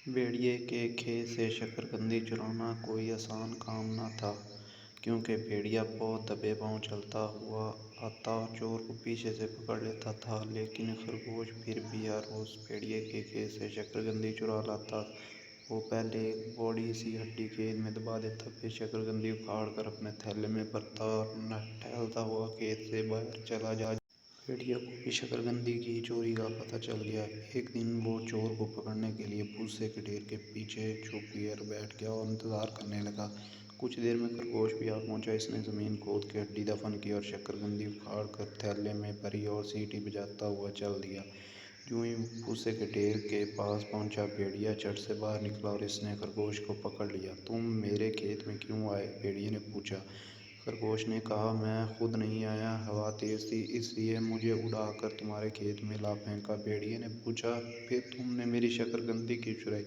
भेड़िए के खेत से शकरकंदी चुराना कोई आसान काम न था, क्योंकि भेड़िया बहुत दबे पांव चलता हुआ आता और चोर को पीछे से पकड़ लेता था। लेकिन खरगोश फिर भी हर रोज भेड़िए के खेत से शकरकंदी चुरा लाता। वो पहले एक बड़ी सी हड्डी खेत में दबा देता, फिर शकरकंदी उखाड़ कर अपने थैले में भरता और टहलता हुआ खेत से बाहर चला जाता। भेड़िया को भी शकरकंदी की चोरी का पता चल गया। एक दिन वो चोर को पकड़ने के लिए भूसे के ढेर के पीछे छुपकर बैठ गया और इंतजार करने लगा। कुछ देर में खरगोश भी आ पहुंचा। इसने जमीन खोद के हड्डी दफन की और शकरकंदी उखाड़ कर थैले में भरी और सीटी बजाता हुआ चल दिया। यूं ही भूसे के ढेर के पास पहुंचा, भेड़िया झट से बाहर निकला और इसने खरगोश को पकड़ लिया। तुम मेरे खेत में क्यों आए? भेड़िए ने पूछा। खरगोश ने कहा, मैं खुद नहीं आया, हवा तेज थी इसलिए मुझे उड़ाकर तुम्हारे खेत में ला फेंका। भेड़िए ने पूछा, फिर तुमने मेरी शकरकंदी क्यों चुराई?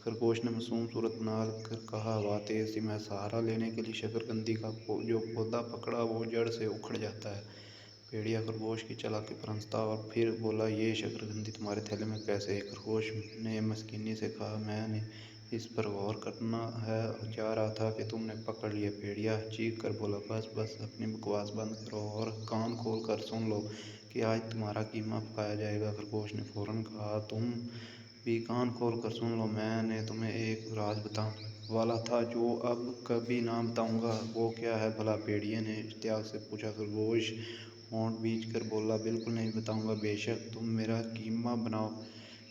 खरगोश ने मासूम सूरत बना कर कहा, हवा तेज थी, मैं सहारा लेने के लिए शकरकंदी का जो पौधा पकड़ा वो जड़ से उखड़ जाता है। भेड़िया खरगोश की चालाकी पर हंसता और फिर बोला, ये शकरकंदी तुम्हारे थैले में कैसे? खरगोश ने मस्कीनी से कहा, मैंने इस पर गौर करना है जा रहा था कि तुमने पकड़ लिया। भेड़िया चीख कर बोला, बस बस अपनी बकवास बंद करो और कान खोल कर सुन लो कि आज तुम्हारा कीमा पकाया जाएगा। खरगोश ने फौरन कहा, तुम भी कान खोल कर सुन लो, मैंने तुम्हें एक राज बताने वाला था जो अब कभी ना बताऊंगा। वो क्या है भला? भेड़िए ने इश्तियाक से पूछा। खरगोश होंठ बींच कर बोला, बिल्कुल नहीं बताऊंगा, बेशक तुम मेरा कीमा बनाओ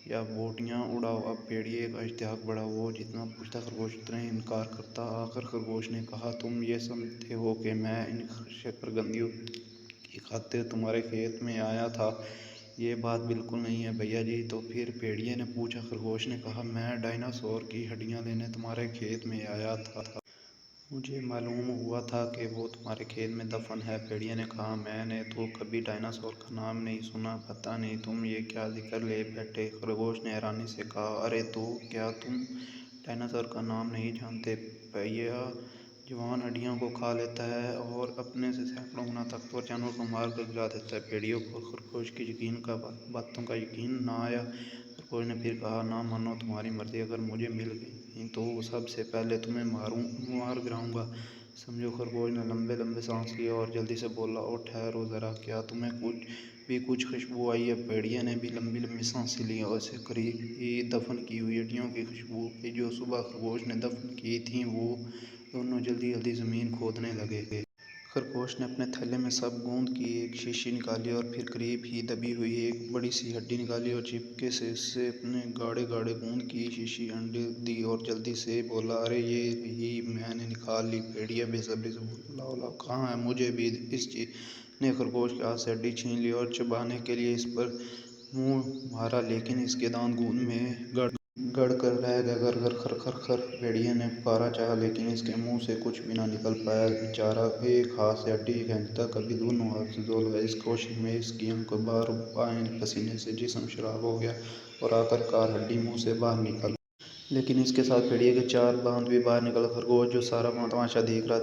या बोटियां उड़ाओ। अब भेड़िए का इश्तियाक बढ़ा। वो जितना पूछता खरगोश उतना ही इनकार करता। आखिर खरगोश ने कहा, तुम ये समझते हो कि मैं इन शकरकंदियों की खातिर तुम्हारे खेत में आया था? ये बात बिल्कुल नहीं है भैया जी। तो फिर? भेड़िए ने पूछा। खरगोश ने कहा, मैं डायनासोर की हड्डियां लेने तुम्हारे खेत में आया था। मुझे मालूम हुआ था कि वो तुम्हारे खेत में दफन है। भेड़िए ने कहा, मैंने तो कभी डायनासोर का नाम नहीं सुना, पता नहीं तुम ये क्या जिक्र ले बैठे? खरगोश ने हैरानी से कहा, अरे तो क्या तुम डायनासोर का नाम नहीं जानते? भैया जवान हड्डियों को खा लेता है और अपने से सैकड़ों गुना ताकतवर जानवर को मार कर गिरा देता है। भेड़ियों को खरगोश की बातों का यकीन न आया। खरगोश ने फिर कहा, ना मानो तुम्हारी मर्जी, अगर मुझे मिल गई तो सबसे पहले तुम्हें मार गिराऊंगा, समझो। खरगोश ने लंबे लंबे सांस लिए और जल्दी से बोला, ओ ठहरो जरा, क्या तुम्हें कुछ खुशबू आई है? भेड़िए ने भी लंबी लंबी सांसें ली और ऐसे करीब ही दफन की हुई हड्डियों की खुशबू की। जो सुबह खरगोश ने दफन की थी, वो दोनों जल्दी जल्दी जमीन खोदने लगे। खरगोश ने अपने थैले में सब गोंद की एक शीशी निकाली और फिर करीब ही दबी हुई एक बड़ी सी हड्डी निकाली और चिपके से इससे अपने गाढ़े गाढ़े गोंद की शीशी अंडे दी और जल्दी से बोला, अरे ये ही मैंने निकाल ली। भेड़िया बेसब्री से बोला, लाओ लाओ, कहाँ है? मुझे भी। इस चीज ने खरगोश के हाथ से हड्डी छीन ली और चबाने के लिए इस पर मुंह मारा, लेकिन इसके दांत गोंद में गड़ कर रह गए। गर गर खर खर खर। भेड़िए ने पुकारा चाहा, लेकिन इसके मुंह से कुछ भी ना निकल पाया। बेचारा एक हाथ से हड्डी खींचता, कभी दोनों हाथ से झोल गया। इस कोशिश में इसकी आंखों बाहर आए, पसीने से जिस्म शराब हो गया और आखिरकार हड्डी मुंह से बाहर निकल। लेकिन इसके साथ भेड़िए के चार दांत भी बाहर निकल। खरगोश जो सारा तमाशा देख रहा